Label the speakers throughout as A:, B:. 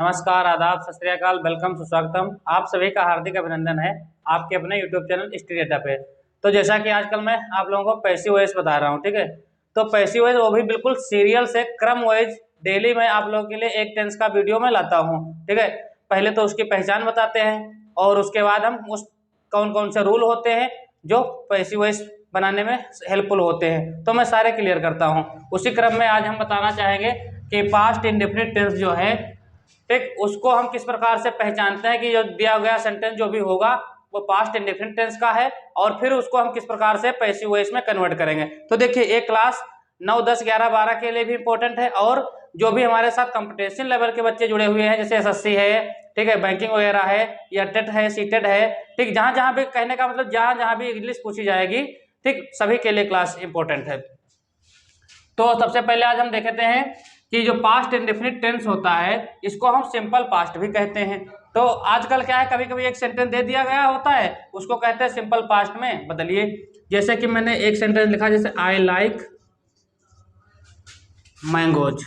A: नमस्कार, आदाब, सत श्री अकाल, वेलकम, सुस्वागतम। आप सभी का हार्दिक अभिनंदन है आपके अपने यूट्यूब चैनल स्टडी डेटा पे। तो जैसा कि आजकल मैं आप लोगों को पैसिव वॉइस बता रहा हूँ, ठीक है। तो पैसिव वॉइस वो भी बिल्कुल सीरियल से क्रम वाइज डेली मैं आप लोगों के लिए एक टेंस का वीडियो में लाता हूँ, ठीक है। पहले तो उसकी पहचान बताते हैं और उसके बाद हम उस कौन कौन से रूल होते हैं जो पैसिव वॉइस बनाने में हेल्पफुल होते हैं, तो मैं सारे क्लियर करता हूँ। उसी क्रम में आज हम बताना चाहेंगे कि पास्ट इंडेफिनिट टेंस जो है, ठीक, उसको हम किस प्रकार से पहचानते हैं कि जो दिया गया सेंटेंस जो भी होगा वो पास्ट इंडेफिनिट टेंस का है, और फिर उसको हम किस प्रकार से पैसिव वॉइस में कन्वर्ट करेंगे। तो देखिए, एक क्लास 9, 10, 11, 12 के लिए भी इंपॉर्टेंट है, और जो भी हमारे साथ कंपटीशन लेवल के बच्चे जुड़े हुए हैं, जैसे एसएससी है, ठीक है, बैंकिंग वगैरह है, या टेट है, सीटेट है, ठीक, जहां जहां भी, कहने का मतलब जहां जहां भी इंग्लिश पूछी जाएगी, ठीक, सभी के लिए क्लास इंपॉर्टेंट है। तो सबसे पहले आज हम देखते हैं कि जो पास्ट इंडेफिनिट टेंस होता है इसको हम सिंपल पास्ट भी कहते हैं। तो आजकल क्या है, कभी कभी एक सेंटेंस दे दिया गया होता है, उसको कहते हैं सिंपल पास्ट में बदलिए। जैसे कि मैंने एक सेंटेंस लिखा, जैसे आई लाइक मैंगोज।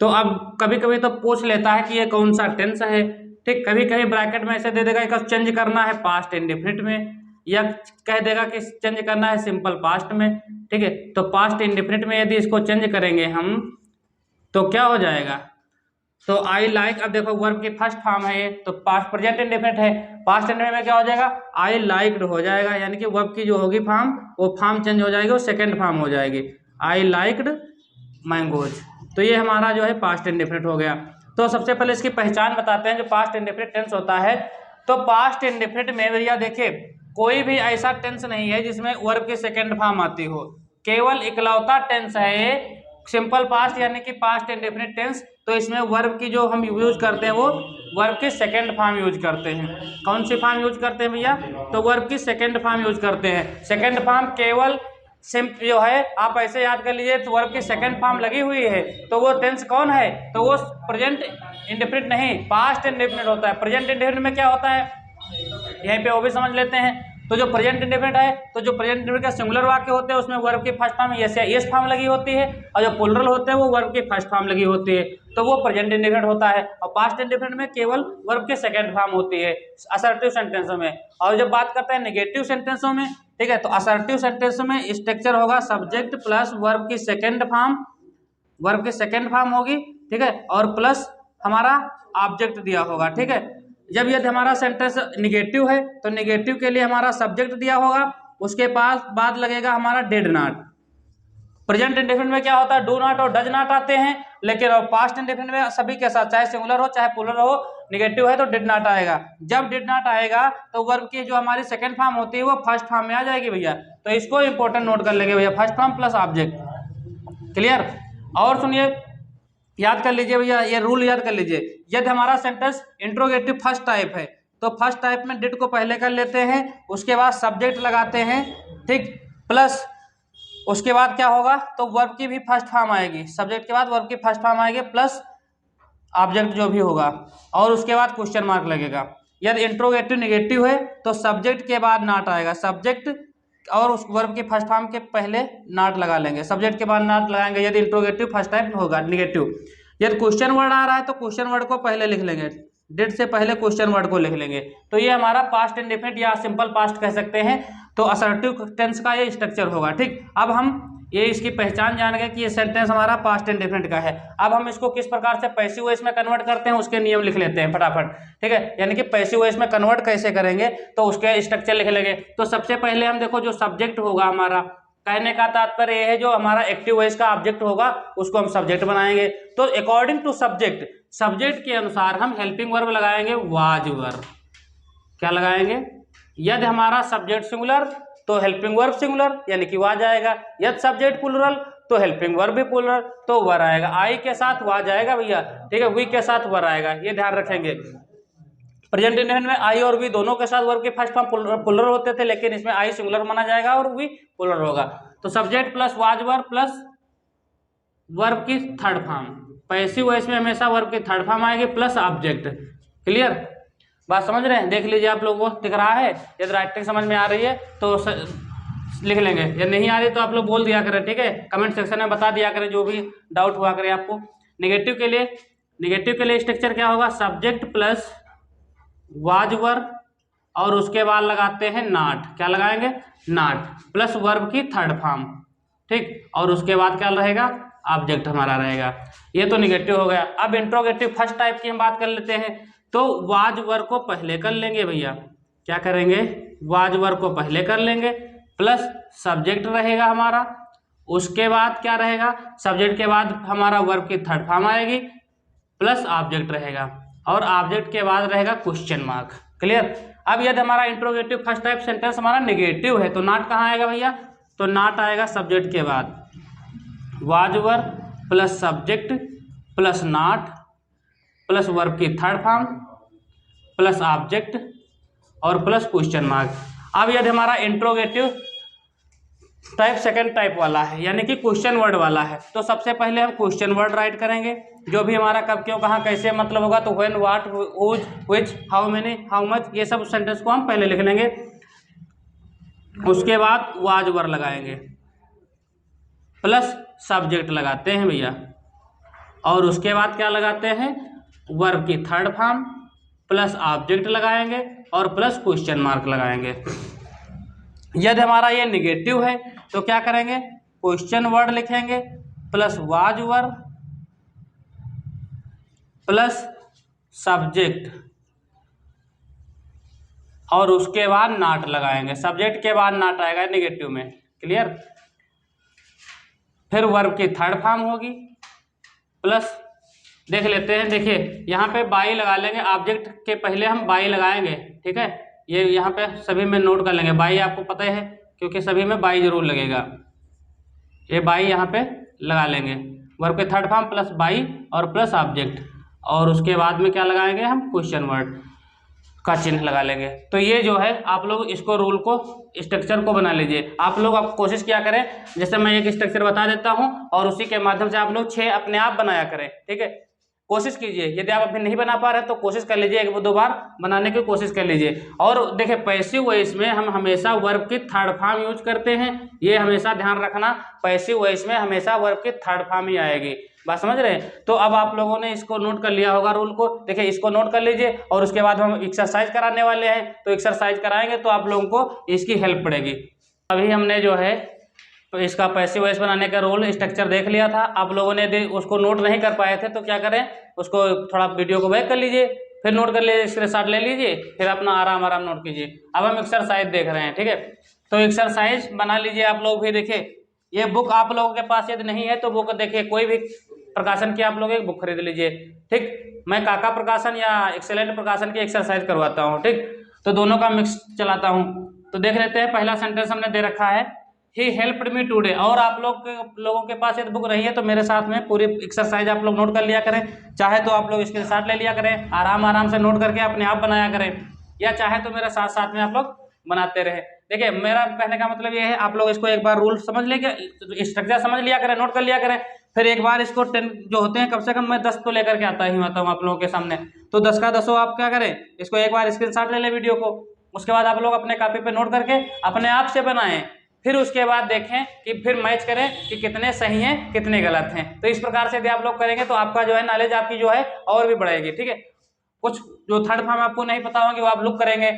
A: तो अब कभी कभी तो पूछ लेता है कि ये कौन सा टेंस है, ठीक। कभी कभी ब्रैकेट में ऐसे दे देगा कि चेंज करना है पास्ट इंडेफिनिट में, या कह देगा कि चेंज करना है सिंपल पास्ट में, ठीक है। तो पास्ट इंडेफिनिट में यदि इसको चेंज करेंगे हम तो क्या हो जाएगा, तो आई लाइक, अब देखो वर्ब की फर्स्ट फॉर्म है ये, तो पास्ट प्रेजेंट इंडेफिनिट है, पास्ट इंडेफिनिट में क्या हो जाएगा, आई लाइक्ड हो जाएगा, यानी कि वर्ब की जो होगी फॉर्म वो फॉर्म चेंज हो जाएगी, वो सेकेंड फॉर्म हो जाएगी, आई लाइक्ड मैंगोज। तो ये हमारा जो है पास्ट इंडेफिनिट हो गया। तो सबसे पहले इसकी पहचान बताते हैं जो पास्ट इंडेफिनिट टेंस होता है। तो पास्ट इंडेफिनिट में भैया देखिए, कोई भी ऐसा टेंस नहीं है जिसमें वर्ब की सेकेंड फॉर्म आती हो, केवल इकलौता टेंस है सिंपल पास्ट यानी कि पास्ट इंडेफिनिट टेंस। तो इसमें वर्ब की जो हम यूज करते हैं वो वर्ब की सेकेंड फॉर्म यूज करते हैं। कौन सी फॉर्म यूज करते हैं भैया, तो वर्ब की सेकेंड फॉर्म यूज करते हैं। सेकेंड फॉर्म केवल जो है, आप ऐसे याद कर लीजिए, तो वर्ब की सेकेंड फॉर्म लगी हुई है तो वो टेंस कौन है, तो वो प्रेजेंट इंडेफिनिट नहीं, पास्ट इंडेफिनिट होता है। प्रेजेंट इंडेफिनिट में क्या होता है, यहीं पे वो भी समझ लेते हैं। तो जो प्रेजेंट इंडेफिनिट है, तो जो प्रेजेंट इंडेफिनिट का सिंगुलर वाक्य होते हैं उसमें वर्ब की फर्स्ट फॉर्म यस या यस फॉर्म लगी होती है, और जो प्लूरल होते हैं वो वर्ब की फर्स्ट फॉर्म लगी होती है, तो वो प्रेजेंट इंडेफिनिट होता है। और पास्ट इंडेफिनिट में केवल वर्ब की सेकंड फॉर्म होती है असर्टिव सेंटेंसों में। और जब बात करते हैं नेगेटिव सेंटेंसों में, ठीक है, तो असर्टिव सेंटेंस में स्ट्रक्चर होगा सब्जेक्ट प्लस वर्ब की सेकेंड फॉर्म, वर्ब की सेकेंड फॉर्म होगी, ठीक है, और प्लस हमारा ऑब्जेक्ट दिया होगा, ठीक है। जब यदि हमारा सेंटेंस निगेटिव है तो निगेटिव के लिए हमारा सब्जेक्ट दिया होगा, उसके पास बाद लगेगा हमारा डिड नॉट। प्रेजेंट इंडेफिनिट में क्या होता है, डू नॉट और डज नॉट आते हैं, लेकिन और पास्ट इंडेफिनिट में सभी के साथ, चाहे सिंगुलर हो चाहे प्लूरल हो, निगेटिव है तो डिड नॉट आएगा। जब डिड नॉट आएगा तो वर्ब की जो हमारी सेकंड फॉर्म होती है वो फर्स्ट फॉर्म में आ जाएगी भैया। तो इसको इंपॉर्टेंट नोट कर लेंगे भैया, first form plus object, clear. और सुनिए, याद कर लीजिए भैया, ये रूल याद कर लीजिए। यदि हमारा सेंटेंस इंट्रोगेटिव फर्स्ट टाइप है तो फर्स्ट टाइप में डिड को पहले कर लेते हैं, उसके बाद सब्जेक्ट लगाते हैं, ठीक, प्लस उसके बाद क्या होगा, तो वर्ब की भी फर्स्ट फॉर्म आएगी, सब्जेक्ट के बाद वर्ब की फर्स्ट फॉर्म आएगी प्लस ऑब्जेक्ट जो भी होगा, और उसके बाद क्वेश्चन मार्क लगेगा। यदि इंट्रोगेटिव निगेटिव है तो सब्जेक्ट के बाद नॉट आएगा, सब्जेक्ट और उस वर्ब की फर्स्ट फॉर्म के पहले नॉट लगा लेंगे, सब्जेक्ट के बाद नॉट लगाएंगे यदि इंट्रोगेटिव फर्स्ट टाइप होगा निगेटिव। यदि क्वेश्चन वर्ड आ रहा है तो क्वेश्चन वर्ड को पहले लिख लेंगे, डिड से पहले क्वेश्चन वर्ड को लिख लेंगे। तो ये हमारा पास्ट इंडेफिनिट या सिंपल पास्ट कह सकते हैं। तो असर्टिव टेंस का ये स्ट्रक्चर होगा, ठीक। अब हम ये इसकी पहचान जान गए कि ये सेंटेंस हमारा पास्ट इंडेफिनिट का है। अब हम इसको किस प्रकार से पैसिव वॉइस में कन्वर्ट करते हैं उसके नियम लिख लेते हैं फटाफट, ठीक है। यानी कि पैसिव वॉइस में कन्वर्ट कैसे करेंगे तो उसके स्ट्रक्चर लिख लेंगे। तो सबसे पहले हम देखो, जो सब्जेक्ट होगा हमारा, कहने का तात्पर्य यह है जो हमारा एक्टिव वॉइस का ऑब्जेक्ट होगा उसको हम सब्जेक्ट बनाएंगे। तो अकॉर्डिंग टू सब्जेक्ट, सब्जेक्ट के अनुसार हम हेल्पिंग वर्ब लगाएंगे वाज वर्ब। क्या लगाएंगे, यदि हमारा सब्जेक्ट सिंगुलर तो हेल्पिंग वर्ब सिंगुलर यानी कि वाज आएगा, यदि सब्जेक्ट प्लूरल तो हेल्पिंग वर्ब भी प्लूरल तो वर आएगा। आई के साथ वाज आएगा भैया, ठीक है, वी के साथ वर आएगा, ये ध्यान रखेंगे। प्रेजेंट इंडेफिनिट में आई और वी दोनों के साथ वर्ब के फर्स्ट फॉर्म प्लूरल होते थे, लेकिन इसमें आई सिंगुलर माना जाएगा और वी प्लूरल होगा। तो subject plus was verb plus verb की थर्ड फॉर्म, पैसिव वॉइस में हमेशा वर्ब की थर्ड फॉर्म आएगी प्लस ऑब्जेक्ट, क्लियर। बात समझ रहे हैं, देख लीजिए आप लोगों को दिख रहा है। यदि राइटिंग समझ में आ रही है तो लिख लेंगे, यदि नहीं आ रही तो आप लोग बोल दिया करें, ठीक है, कमेंट सेक्शन में बता दिया करें जो भी डाउट हुआ करे आपको। नेगेटिव के लिए स्ट्रक्चर क्या होगा, सब्जेक्ट प्लस वाज वर और उसके बाद लगाते हैं नॉट, क्या लगाएंगे, नॉट प्लस वर्ब की थर्ड फॉर्म, ठीक, और उसके बाद क्या रहेगा, ऑब्जेक्ट हमारा रहेगा। ये तो निगेटिव हो गया। अब इंट्रोगेटिव फर्स्ट टाइप की हम बात कर लेते हैं। तो वाज वर को पहले कर लेंगे भैया, क्या करेंगे, वाज वर को पहले कर लेंगे, प्लस सब्जेक्ट रहेगा हमारा, उसके बाद क्या रहेगा, सब्जेक्ट के बाद हमारा वर्ब की थर्ड फॉर्म आएगी, प्लस ऑब्जेक्ट रहेगा, और ऑब्जेक्ट के बाद रहेगा क्वेश्चन मार्क। क्लियर। अब यदि हमारा इंट्रोगेटिव फर्स्ट टाइप सेंटेंस हमारा नेगेटिव है तो नॉट कहाँ आएगा भैया, तो नॉट आएगा सब्जेक्ट के बाद was were plus subject plus not plus verb की थर्ड फॉर्म प्लस ऑब्जेक्ट और प्लस क्वेश्चन मार्क। अब यदि हमारा इंट्रोगेटिव टाइप सेकंड टाइप वाला है, यानी कि क्वेश्चन वर्ड वाला है, तो सबसे पहले हम क्वेश्चन वर्ड राइट करेंगे, जो भी हमारा कब क्यों कहाँ कैसे मतलब होगा, तो when what whose which how many how much, ये सब सेंटेंस को हम पहले लिख लेंगे। उसके बाद वाज वर लगाएंगे प्लस सब्जेक्ट लगाते हैं भैया, और उसके बाद क्या लगाते हैं, वर्ब की थर्ड फॉर्म प्लस ऑब्जेक्ट लगाएंगे और प्लस क्वेश्चन मार्क लगाएंगे। यदि हमारा ये निगेटिव है तो क्या करेंगे, क्वेश्चन वर्ड लिखेंगे plus was were plus subject और उसके बाद नॉट लगाएंगे, सब्जेक्ट के बाद नॉट आएगा निगेटिव में। क्लियर। फिर वर्ब की थर्ड फॉर्म होगी प्लस, देख लेते हैं, देखिए यहाँ पे बाई लगा लेंगे, ऑब्जेक्ट के पहले हम बाई लगाएंगे, ठीक है, ये यहाँ पे सभी में नोट कर लेंगे, बाई आपको पता है क्योंकि सभी में बाई जरूर लगेगा, ये बाई यहाँ पे लगा लेंगे, वर्ब के थर्ड फॉर्म प्लस बाई और प्लस ऑब्जेक्ट, और उसके बाद में क्या लगाएंगे, हम क्वेश्चन वर्ड का चिन्ह लगा लेंगे। तो ये जो है आप लोग इसको रूल को स्ट्रक्चर को बना लीजिए। आप लोग आप कोशिश क्या करें, जैसे मैं एक स्ट्रक्चर बता देता हूं और उसी के माध्यम से आप लोग 6 अपने आप बनाया करें, ठीक है, कोशिश कीजिए। यदि आप अभी नहीं बना पा रहे हैं तो कोशिश कर लीजिए, 1-2 बार बनाने की कोशिश कर लीजिए। और देखिए पैसिव वॉइस में हम हमेशा वर्ब की थर्ड फॉर्म यूज करते हैं, ये हमेशा ध्यान रखना, पैसिव वॉइस में हमेशा वर्ब की थर्ड फॉर्म ही आएगी, बात समझ रहे हैं। तो अब आप लोगों ने इसको नोट कर लिया होगा रूल को, देखिए इसको नोट कर लीजिए, और उसके बाद हम एक्सरसाइज कराने वाले हैं, तो एक्सरसाइज कराएंगे तो आप लोगों को इसकी हेल्प पड़ेगी। अभी हमने जो है तो इसका पैसिव वॉइस बनाने का रूल स्ट्रक्चर देख लिया था, आप लोगों ने उसको नोट नहीं कर पाए थे तो क्या करें, उसको थोड़ा वीडियो को बैक कर लीजिए, फिर नोट कर लीजिए, स्क्रीनशॉट ले लीजिए, फिर अपना आराम आराम नोट कीजिए। अब हम एक्सरसाइज देख रहे हैं, ठीक है, तो एक्सरसाइज बना लीजिए आप लोग भी। देखिए ये बुक आप लोगों के पास यदि नहीं है तो बुक देखिए कोई भी प्रकाशन की आप लोग एक बुक खरीद लीजिए, ठीक, मैं काका प्रकाशन या एक्सेलेंट प्रकाशन की एक्सरसाइज करवाता हूँ, ठीक, तो दोनों का मिक्स चलाता हूँ। तो देख लेते हैं, पहला सेंटेंस हमने दे रखा है, ही हेल्प्ड मी टुडे, और आप लोगों के पास यदि बुक रही है तो मेरे साथ में पूरी एक्सरसाइज आप लोग नोट कर लिया करें, चाहे तो आप लोग स्क्रीनशॉट ले लिया करें, आराम आराम से नोट करके अपने आप बनाया करें, या चाहे तो मेरे साथ साथ में आप लोग बनाते रहे। देखिए मेरा कहने का मतलब ये है, आप लोग इसको एक बार रूल समझ लेंगे, स्ट्रक्चर समझ लिया करें, नोट कर लिया करें, फिर एक बार इसको 10 जो होते हैं, कम से कम मैं 10 तो लेकर के आता हूँ आप लोगों के सामने, तो 10 का 10 आप क्या करें, इसको एक बार स्क्रीनशॉट ले लें वीडियो को, उसके बाद आप लोग अपने कॉपी पे नोट करके अपने आप से बनाएं, फिर उसके बाद देखें कि फिर मैच करें कि कितने सही हैं कितने गलत हैं। तो इस प्रकार से यदि आप लोग करेंगे तो आपका जो है नॉलेज आपकी जो है और भी बढ़ेगी, ठीक है। कुछ जो थर्ड फॉर्म आपको नहीं पता होंगे वो आप लुक करेंगे,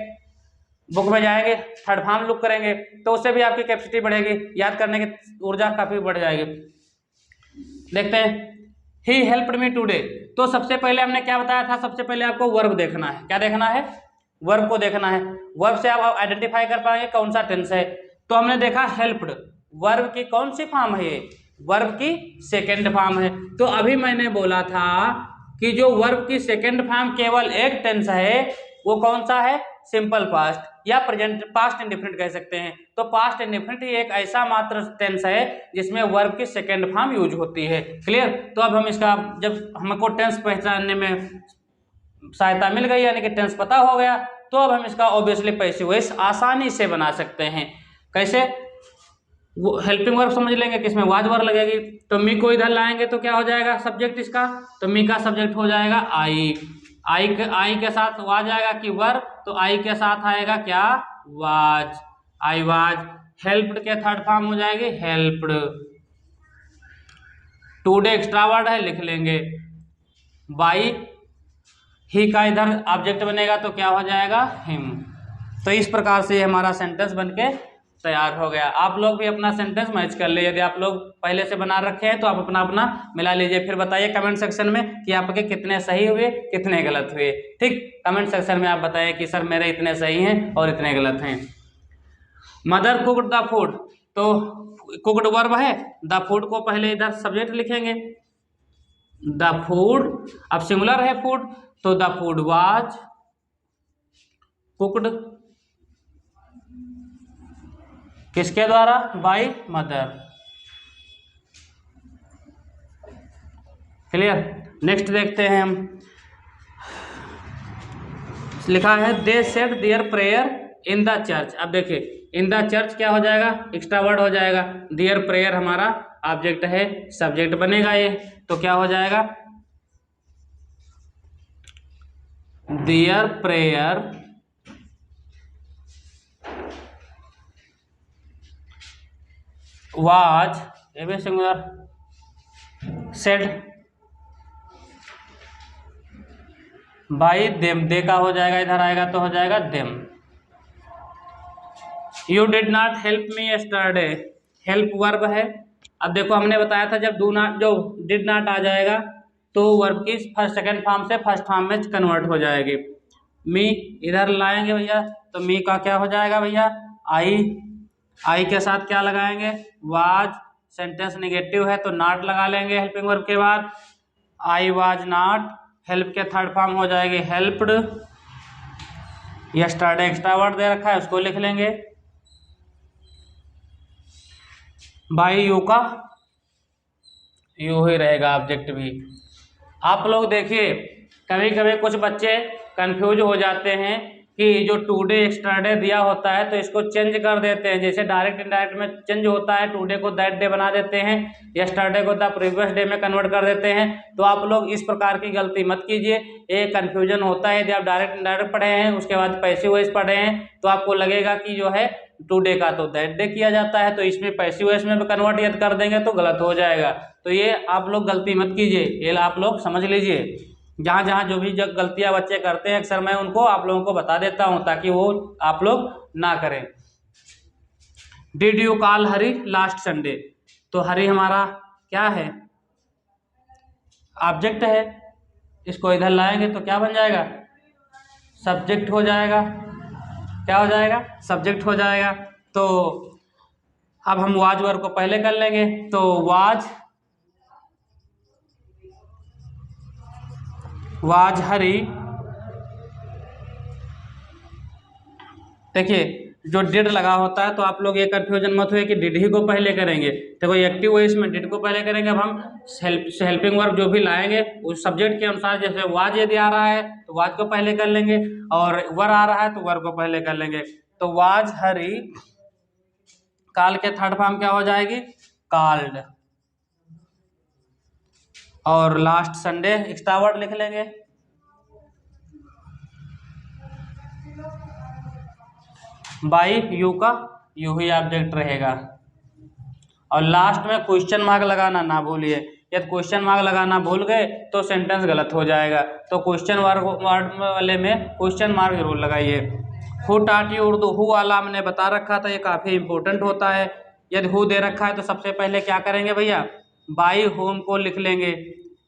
A: बुक में जाएंगे, थर्ड फॉर्म लुक करेंगे, तो उससे भी आपकी कैपेसिटी बढ़ेगी, याद करने की ऊर्जा काफी बढ़ जाएगी। देखते हैं, ही हेल्प्ड मी टुडे, तो सबसे पहले हमने क्या बताया था, सबसे पहले आपको वर्ब देखना है, क्या देखना है, वर्ब को देखना है, वर्ब से आप आइडेंटिफाई कर पाएंगे कौन सा टेंस है। तो हमने देखा हेल्प्ड, वर्ब की कौन सी फॉर्म है, ये वर्ब की सेकेंड फॉर्म है। तो अभी मैंने बोला था कि जो वर्ब की सेकेंड फॉर्म केवल एक टेंस है, वो कौन सा है, सिंपल पास्ट या प्रेजेंट पास्ट इंडिफरेंट कह सकते हैं। तो पास्ट इंडिफरेंट ही एक ऐसा मात्र टेंस है जिसमें वर्ब की सेकेंड फॉर्म यूज होती है। क्लियर। तो अब हम इसका, जब हमको टेंस पहचानने में सहायता मिल गई, यानी कि टेंस पता हो गया, तो अब हम इसका ऑब्वियसली पैसिव वॉइस आसानी से बना सकते हैं। कैसे, वो हेल्पिंग वर्ब समझ लेंगे कि इसमें वाज वर्ब लगेगी, तो मी को इधर लाएंगे तो क्या हो जाएगा सब्जेक्ट इसका, तो मी का सब्जेक्ट हो जाएगा आई, आई के साथ वाज आएगा कि वर्ब, तो आई के साथ आएगा क्या, वाज, आई वाज। हेल्प्ड के थर्ड फॉर्म हो जाएगी हेल्प्ड, टुडे एक्स्ट्रा वर्ड है, लिख लेंगे बाई। ही का इधर ऑब्जेक्ट बनेगा तो क्या हो जाएगा, हिम। तो इस प्रकार से हमारा सेंटेंस बनके तैयार हो गया। आप लोग भी अपना सेंटेंस मैच कर ले, यदि आप लोग पहले से बना रखे हैं तो आप अपना अपना मिला लीजिए, फिर बताइए कमेंट सेक्शन में कि आपके कितने सही हुए कितने गलत हुए। ठीक, कमेंट सेक्शन में आप बताइए कि सर मेरे इतने सही हैं और इतने गलत हैं। मदर कुक्ड द फूड, तो कुक्ड वर्ब है, द फूड को पहले इधर सब्जेक्ट लिखेंगे, द फूड, अब सिंगुलर है फूड तो द फूड वाज कुक्ड, किसके द्वारा, बाय मदर। क्लियर। नेक्स्ट देखते हैं हम, लिखा है they said their prayer in the church. अब देखिए इन द चर्च क्या हो जाएगा, एक्स्ट्रा वर्ड हो जाएगा, देयर प्रेयर हमारा ऑब्जेक्ट है, सब्जेक्ट बनेगा ये, तो क्या हो जाएगा, देयर प्रेयर वाज, ये भी सिंगुलर, सेड बाई देम, दे का हो जाएगा इधर आएगा तो हो जाएगा them. You did not help me yesterday, help verb है। अब देखो हमने बताया था जब डू नॉट, जो डिड नॉट आ जाएगा तो वर्ब की फर्स्ट सेकंड फॉर्म से फर्स्ट फॉर्म में कन्वर्ट हो जाएगी। मी इधर लाएंगे भैया तो मी का क्या हो जाएगा भैया, आई, आई के साथ क्या लगाएंगे, वाज, सेंटेंस निगेटिव है तो नॉट लगा लेंगे हेल्पिंग वर्ब के बाद, आई वाज नॉट, हेल्प के थर्ड फॉर्म हो जाएगी हेल्प्ड, यस्टरडे एक्स्ट्रा वर्ड दे रखा है उसको लिख लेंगे, बाई यू का यू ही रहेगा ऑब्जेक्ट भी। आप लोग देखिए कभी कभी कुछ बच्चे कंफ्यूज हो जाते हैं कि जो टुडे एक्स्ट्रा दिया होता है तो इसको चेंज कर देते हैं, जैसे डायरेक्ट इनडायरेक्ट में चेंज होता है, टुडे को दैट डे बना देते हैं, यस्टरडे को द प्रीवियस डे में कन्वर्ट कर देते हैं। तो आप लोग इस प्रकार की गलती मत कीजिए, ये कन्फ्यूजन होता है। यदि आप डायरेक्ट इनडायरेक्ट पढ़े हैं उसके बाद पैसिव वॉइस पढ़े हैं तो आपको लगेगा कि जो है टुडे का तो दैट डे किया जाता है, तो इसमें पैसिव वॉइस में भी कन्वर्ट यदि कर देंगे तो गलत हो जाएगा। तो ये आप लोग गलती मत कीजिए, ये आप लोग समझ लीजिए। जहाँ जहाँ जो भी गलतियाँ बच्चे करते हैं अक्सर मैं उनको आप लोगों को बता देता हूँ ताकि वो आप लोग ना करें। Did you call Hari last Sunday, तो हरी हमारा क्या है, ऑब्जेक्ट है, इसको इधर लाएंगे तो क्या बन जाएगा, सब्जेक्ट हो जाएगा, क्या हो जाएगा, सब्जेक्ट हो जाएगा। तो अब हम वाज वर्ब को पहले कर लेंगे, तो वाज हरी, देखिए जो डिड लगा होता है तो आप लोग ये कंफ्यूजन मत हुए कि डिड ही को पहले करेंगे, देखो एक्टिव वॉइस में डिड को पहले करेंगे। अब हम हेल्पिंग वर्ब जो भी लाएंगे उस सब्जेक्ट के अनुसार, जैसे वाज यदि आ रहा है तो वाज को पहले कर लेंगे और वर आ रहा है तो वर को पहले कर लेंगे। तो वाज हरी, काल के थर्ड फॉर्म क्या हो जाएगी, कॉल्ड, और लास्ट संडे एक्स्ट्रा वर्ड लिख लेंगे, बाई यू का यू ही ऑब्जेक्ट रहेगा। और लास्ट में क्वेश्चन मार्क लगाना ना भूलिए, यदि क्वेश्चन मार्क लगाना भूल गए तो सेंटेंस गलत हो जाएगा, तो क्वेश्चन वर्ड वाले में क्वेश्चन मार्क जरूर लगाइए। हु टाट यू उर्दू, हु वाला हमने बता रखा था, ये काफ़ी इंपॉर्टेंट होता है। यदि हु दे रखा है तो सबसे पहले क्या करेंगे भैया, बाई होम को लिख लेंगे।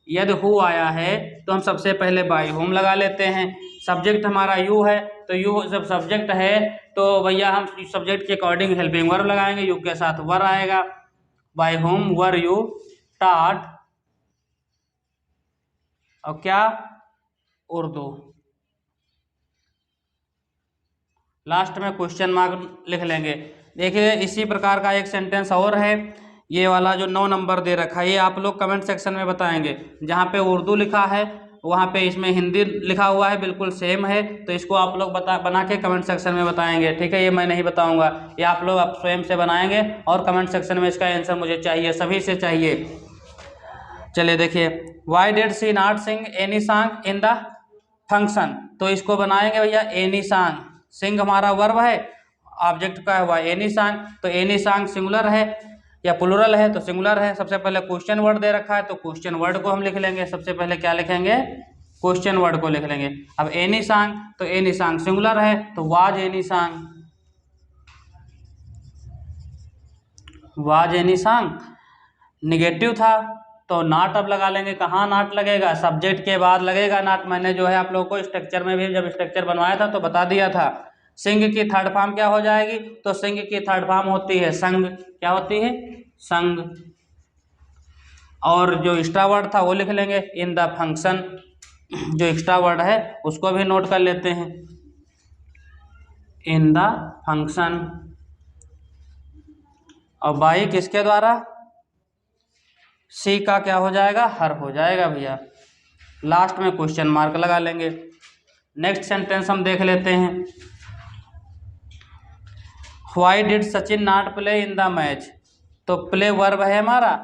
A: यदि हु आया है तो हम सबसे पहले बाई होम लगा लेते हैं। सब्जेक्ट हमारा यू है तो यू जब सब्जेक्ट है तो भैया हम सब्जेक्ट के अकॉर्डिंग हेल्पिंग वर्ब लगाएंगे, यू के साथ वर आएगा, बाई होम वर यू टाट, और क्या, उर्दू, लास्ट में क्वेश्चन मार्क लिख लेंगे। देखिए इसी प्रकार का एक सेंटेंस और है, ये वाला जो 9 नंबर दे रखा है ये आप लोग कमेंट सेक्शन में बताएंगे। जहाँ पे उर्दू लिखा है वहाँ पे इसमें हिंदी लिखा हुआ है, बिल्कुल सेम है, तो इसको आप लोग बना के कमेंट सेक्शन में बताएंगे, ठीक है। ये मैं नहीं बताऊंगा, ये आप लोग आप स्वयं से बनाएंगे और कमेंट सेक्शन में इसका आंसर मुझे चाहिए, सभी से चाहिए। चलिए देखिए, why did she not Singh any song in the function, तो इसको बनाएंगे भैया एनी सॉन्ग, सिंग हमारा वर्ब है, ऑब्जेक्ट का हुआ एनी सॉन्ग, तो एनी सॉन्ग सिंगुलर है, या प्लूरल है तो सिंगुलर है। सबसे पहले क्वेश्चन वर्ड दे रखा है तो क्वेश्चन वर्ड को हम लिख लेंगे। सबसे पहले क्या लिखेंगे, क्वेश्चन वर्ड को लिख लेंगे। अब एनी सॉन्ग तो एनी सॉन्ग सिंगुलर है तो was any song, was any song. Negative था तो नॉट अब लगा लेंगे। कहाँ नॉट लगेगा, सब्जेक्ट के बाद लगेगा नॉट। मैंने जो है आप लोगों को स्ट्रक्चर में भी जब स्ट्रक्चर बनवाया था तो बता दिया था। सिंग की थर्ड फॉर्म क्या हो जाएगी, तो सिंग की थर्ड फॉर्म होती है संग। क्या होती है, संग। और जो एक्स्ट्रा वर्ड था वो लिख लेंगे इन द फंक्शन। जो एक्स्ट्रा वर्ड है उसको भी नोट कर लेते हैं, इन द फंक्शन। और बाई किसके द्वारा, सी का क्या हो जाएगा, हर हो जाएगा भैया। लास्ट में क्वेश्चन मार्क लगा लेंगे। नेक्स्ट सेंटेंस हम देख लेते हैं। Why did Sachin not play in the match, तो प्ले वर्ब है हमारा,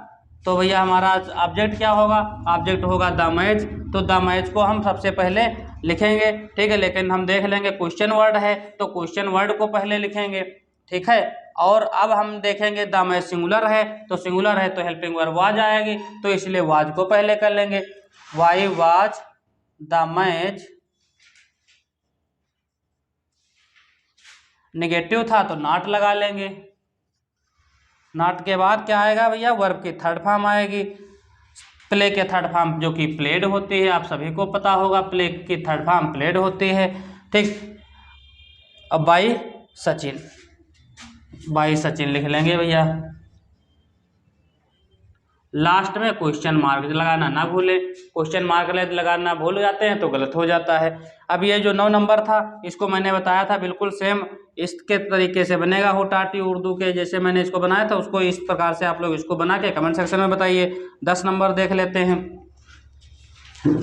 A: तो भैया हमारा ऑब्जेक्ट क्या होगा, ऑब्जेक्ट होगा द मैच। तो द मैच को हम सबसे पहले लिखेंगे, ठीक है। लेकिन हम देख लेंगे क्वेश्चन वर्ड है तो क्वेश्चन वर्ड को पहले लिखेंगे, ठीक है। और अब हम देखेंगे द मैच सिंगुलर है तो सिंगुलर है तो हेल्पिंग वर्ब वाज आएगी, तो इसलिए वाज को पहले कर लेंगे। Why was the match. Negative था तो नॉट लगा लेंगे। नॉट के बाद क्या आएगा भैया, वर्ब की थर्ड फॉर्म आएगी। प्ले के थर्ड फॉर्म जो कि प्लेड होती है, आप सभी को पता होगा प्ले की थर्ड फॉर्म प्लेड होती है, ठीक। अब बाई सचिन, बाई सचिन लिख लेंगे भैया। लास्ट में क्वेश्चन मार्क लगाना ना भूलें। क्वेश्चन मार्क लगाना भूल जाते हैं तो गलत हो जाता है। अब ये जो 9 नंबर था इसको मैंने बताया था बिल्कुल सेम इसके तरीके से बनेगा। होटाटी उर्दू के जैसे मैंने इसको बनाया था उसको इस प्रकार से आप लोग इसको बना के कमेंट सेक्शन में बताइए। 10 नंबर देख लेते हैं।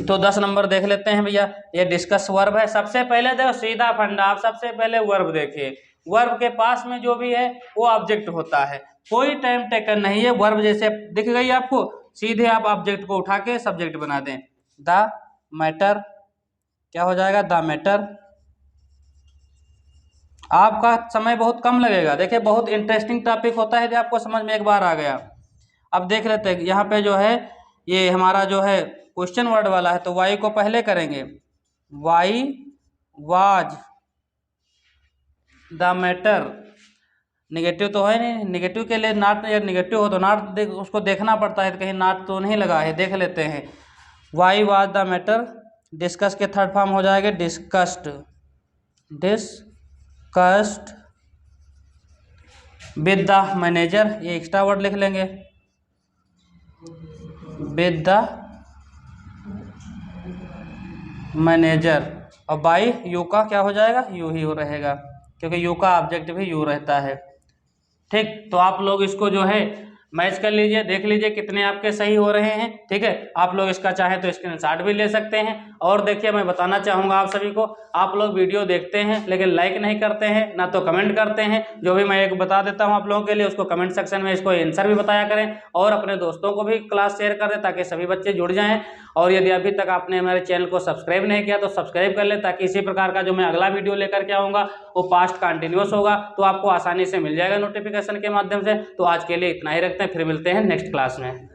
A: तो 10 नंबर देख लेते हैं भैया। ये डिस्कस वर्ब है। सबसे पहले देखो सीधा फंडा, आप सबसे पहले वर्ब देखिए। वर्ब के पास में जो भी है वो ऑब्जेक्ट होता है, कोई टाइम टेकन नहीं है। वर्ब जैसे दिख गई आपको, सीधे आप ऑब्जेक्ट को उठा के सब्जेक्ट बना दें। द मैटर क्या हो जाएगा, द मैटर। आपका समय बहुत कम लगेगा। देखिए बहुत इंटरेस्टिंग टॉपिक होता है, जो आपको समझ में एक बार आ गया। अब देख लेते हैं यहाँ पे जो है ये हमारा जो है क्वेश्चन वर्ड वाला है तो वाई को पहले करेंगे। Why was the matter. Negative तो है नहीं, निगेटिव के लिए नॉट, या निगेटिव हो तो नॉट उसको देखना पड़ता है, कहीं नॉट तो नहीं लगा है, देख लेते हैं। Why was the matter. Discuss के थर्ड फॉर्म हो जाएगा discussed, discussed with the manager. ये एक्स्ट्रा वर्ड लिख लेंगे, विद द मैनेजर। और बाई यू का क्या हो जाएगा, यू ही हो रहेगा, क्योंकि यू का ऑब्जेक्ट भी यू रहता है, ठीक। तो आप लोग इसको जो है मैच कर लीजिए, देख लीजिए कितने आपके सही हो रहे हैं, ठीक है। आप लोग इसका चाहे तो स्क्रीनशॉट भी ले सकते हैं। और देखिए मैं बताना चाहूँगा आप सभी को, आप लोग वीडियो देखते हैं लेकिन लाइक नहीं करते हैं, ना तो कमेंट करते हैं। जो भी मैं एक बता देता हूँ आप लोगों के लिए उसको कमेंट सेक्शन में इसको आंसर भी बताया करें, और अपने दोस्तों को भी क्लास शेयर कर दें ताकि सभी बच्चे जुड़ जाएँ। और यदि अभी तक आपने हमारे चैनल को सब्सक्राइब नहीं किया तो सब्सक्राइब कर लें, ताकि इसी प्रकार का जो मैं अगला वीडियो लेकर के आऊँगा वो पास्ट कंटिन्यूस होगा, तो आपको आसानी से मिल जाएगा नोटिफिकेशन के माध्यम से। तो आज के लिए इतना ही रखते हैं, फिर मिलते हैं नेक्स्ट क्लास में।